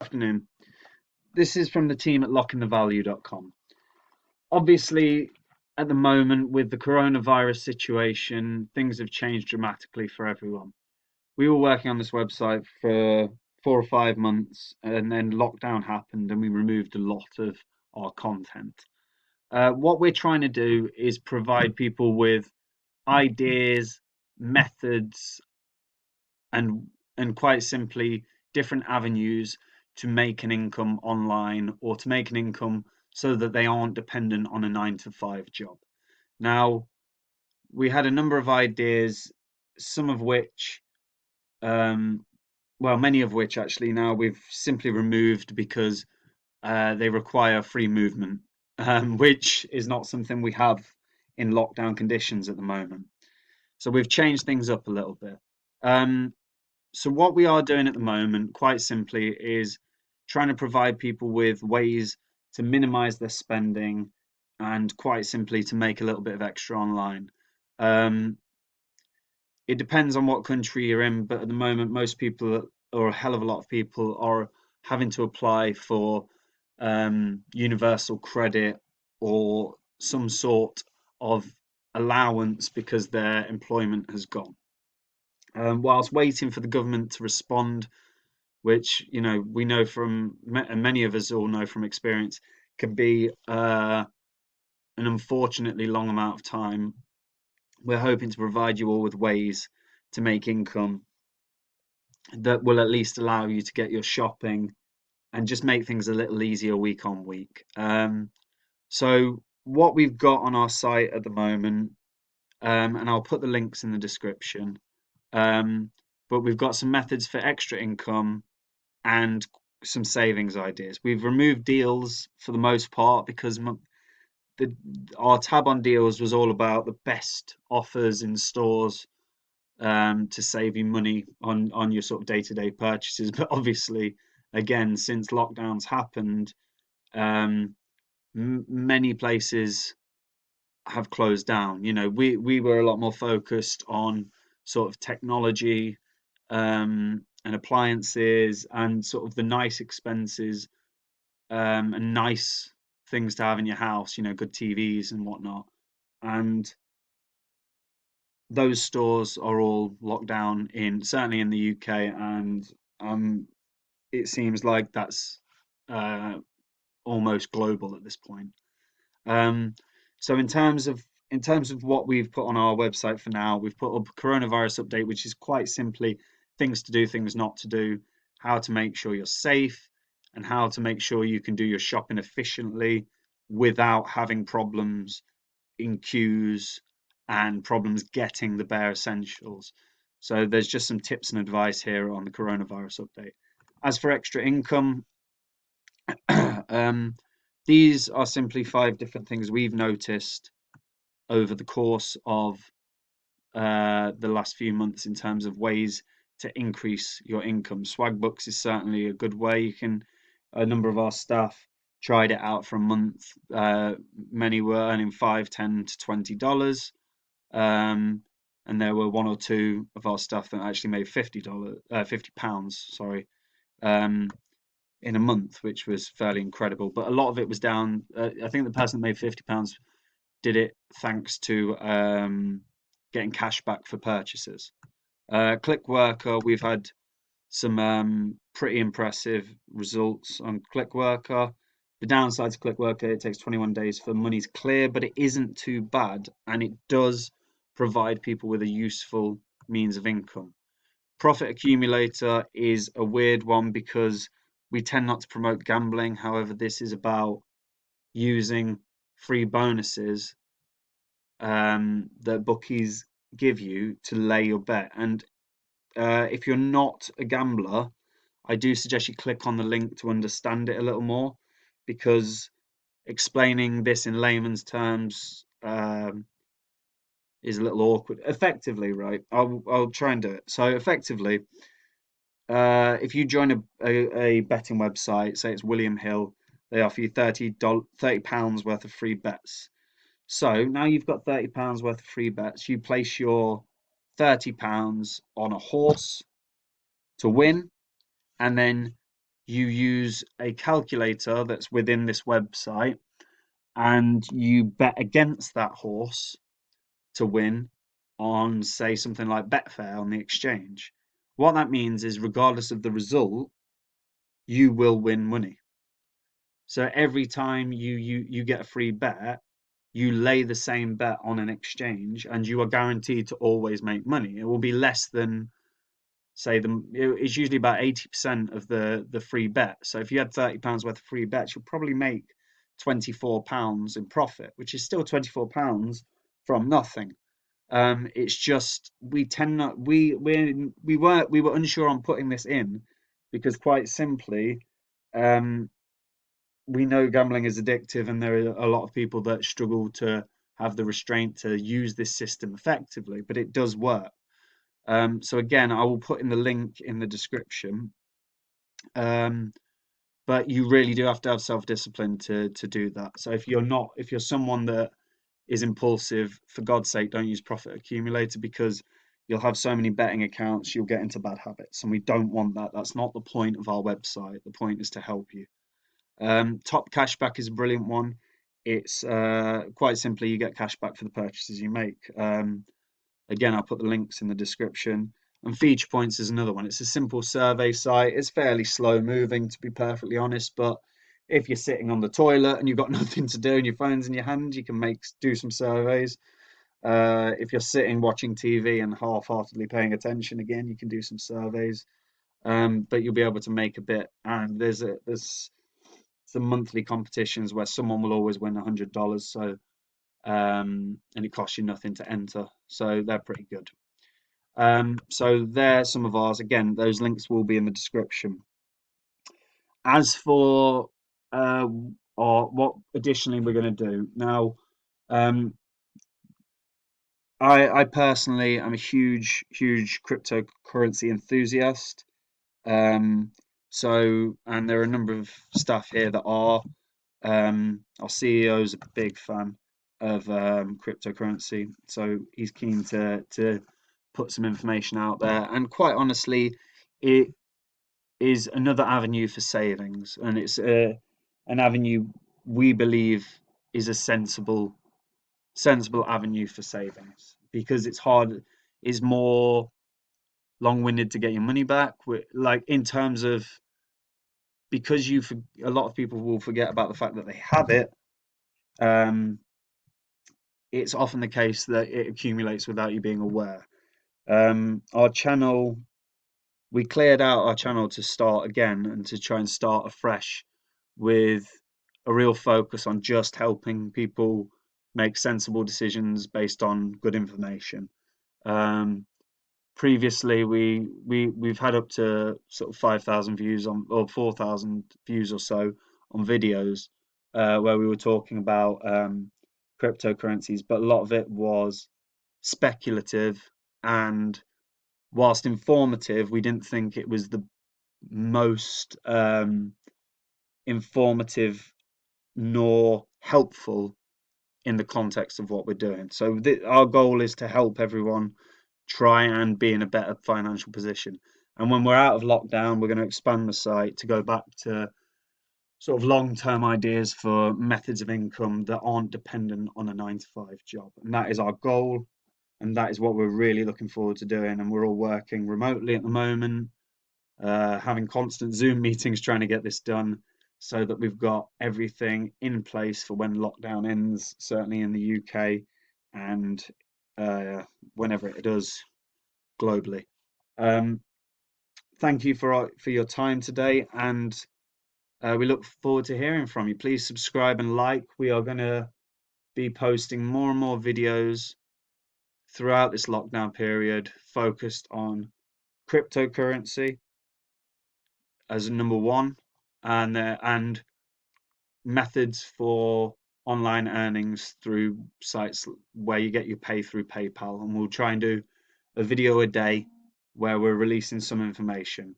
Afternoon. This is from the team at lockingthevalue.com. Obviously, at the moment, with the coronavirus situation, things have changed dramatically for everyone. We were working on this website for 4 or 5 months, and then lockdown happened, and we removed a lot of our content. What we're trying to do is provide people with ideas, methods, and quite simply different avenues to make an income online or to make an income so that they aren't dependent on a 9 to 5 job. Now, we had a number of ideas, some of which, um, well, many of which actually now we've simply removed because they require free movement, which is not something we have in lockdown conditions at the moment. So we've changed things up a little bit. Um, So what we are doing at the moment, quite simply, is trying to provide people with ways to minimize their spending and quite simply to make a little bit of extra online. Um, it depends on what country you're in, but at the moment, most people, or a hell of a lot of people, are having to apply for universal credit or some sort of allowance because their employment has gone. Whilst waiting for the government to respond, which we know from and many of us all know from experience can be an unfortunately long amount of time. We're hoping to provide you all with ways to make income that will at least allow you to get your shopping and just make things a little easier week on week. So what we've got on our site at the moment, and I'll put the links in the description, but we've got some methods for extra income and some savings ideas. We've removed deals for the most part because the our tab on deals was all about the best offers in stores to save you money on your sort of day-to-day purchases. But obviously, again, since lockdowns happened, um, many places have closed down. We were a lot more focused on sort of technology and appliances and sort of the nice expenses and nice things to have in your house, good TVs and whatnot. And those stores are all locked down certainly in the UK, and it seems like that's uh, almost global at this point. Um, so in terms of what we've put on our website for now, we've put up a coronavirus update, which is quite simply things to do, things not to do, how to make sure you're safe, and how to make sure you can do your shopping efficiently without having problems in queues and problems getting the bare essentials. So there's just some tips and advice here on the coronavirus update. As for extra income, um, these are simply 5 different things we've noticed over the course of the last few months in terms of ways to increase your income. Swagbucks is certainly a good way. A number of our staff tried it out for a month. Many were earning $5, $10 to $20. And there were one or two of our staff that actually made £50, sorry, um, in a month, which was fairly incredible. But a lot of it was down. I think the person that made £50 did it thanks to getting cash back for purchases. Clickworker, we've had some pretty impressive results on Clickworker. The downside to Clickworker, it takes 21 days for money to clear, but it isn't too bad, and it does provide people with a useful means of income. Profitaccumulator is a weird one because we tend not to promote gambling. However, this is about using free bonuses that bookies give you to lay your bet. And if you're not a gambler, I do suggest you click on the link to understand it a little more, because explaining this in layman's terms is a little awkward. Effectively, right? I'll try and do it. So effectively, if you join a betting website, say it's William Hill, they offer you £30 worth of free bets. So now you've got £30 worth of free bets. You place your £30 on a horse to win, and then you use a calculator that's within this website, and you bet against that horse to win on, say, something like Betfair on the exchange. What that means is, regardless of the result, you will win money. So every time you get a free bet, you lay the same bet on an exchange, and you are guaranteed to always make money. It will be less than, say, it's usually about 80% of the free bet. So if you had £30 worth of free bets, you'll probably make £24 in profit, which is still £24 from nothing. It's just we tend not we were unsure on putting this in because, quite simply, um, we know gambling is addictive, and there are a lot of people that struggle to have the restraint to use this system effectively, but it does work. So again, I will put in the link in the description. Um, but you really do have to have self-discipline to do that. So if you're someone that is impulsive, for God's sake, don't use Profit Accumulator, because you'll have so many betting accounts, you'll get into bad habits, and we don't want that. That's not the point of our website. The point is to help you. Topcashback is a brilliant one. It's quite simply, you get cash back for the purchases you make. Again, I'll put the links in the description. And Feature Points is another one. It's a simple survey site. It's fairly slow moving, to be perfectly honest, but if you're sitting on the toilet and you've got nothing to do and your phone's in your hand, you can do some surveys. If you're sitting watching TV and half-heartedly paying attention, again, you can do some surveys. But you'll be able to make a bit. And there's some monthly competitions where someone will always win $100. So and it costs you nothing to enter. So they're pretty good. So they're some of ours. Again, those links will be in the description. As for or what additionally we're going to do now, um, I personally am a huge cryptocurrency enthusiast. Um, and there are a number of staff here that are. Our CEO is a big fan of cryptocurrency, so he's keen to put some information out there. And quite honestly, it is another avenue for savings, and it's an avenue we believe is a sensible avenue for savings, because it's more long-winded to get your money back. Like, in terms of, because a lot of people will forget about the fact that they have it. It's often the case that it accumulates without you being aware. Our channel, we cleared out our channel to start again and to try and start afresh with a real focus on just helping people make sensible decisions based on good information. Previously, we've had up to sort of 5,000 views on, or 4,000 views or so, on videos where we were talking about cryptocurrencies, but a lot of it was speculative, and whilst informative, we didn't think it was the most informative nor helpful in the context of what we're doing. So our goal is to help everyone try and be in a better financial position. And when we're out of lockdown, we're going to expand the site to go back to sort of long-term ideas for methods of income that aren't dependent on a 9-to-5 job. And that is our goal, and that is what we're really looking forward to doing. And we're all working remotely at the moment, having constant Zoom meetings trying to get this done, so that we've got everything in place for when lockdown ends, certainly in the UK, and whenever it does globally. Um, Thank you for your time today, and we look forward to hearing from you. Please subscribe and like. We are going to be posting more and more videos throughout this lockdown period focused on cryptocurrency as number one, and methods for online earnings through sites where you get your pay through PayPal. And we'll try and do a video a day where we're releasing some information.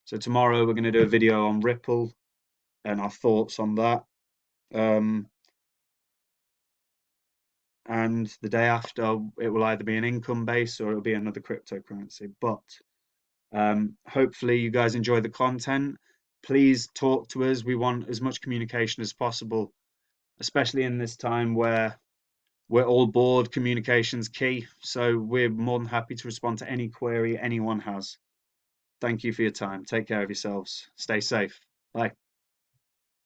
So tomorrow we're going to do a video on Ripple and our thoughts on that. And the day after, it will either be an income base or it'll be another cryptocurrency. But hopefully you guys enjoy the content. Please talk to us. We want as much communication as possible, especially in this time where we're all bored. Communication's key. So we're more than happy to respond to any query anyone has. Thank you for your time. Take care of yourselves. Stay safe. Bye.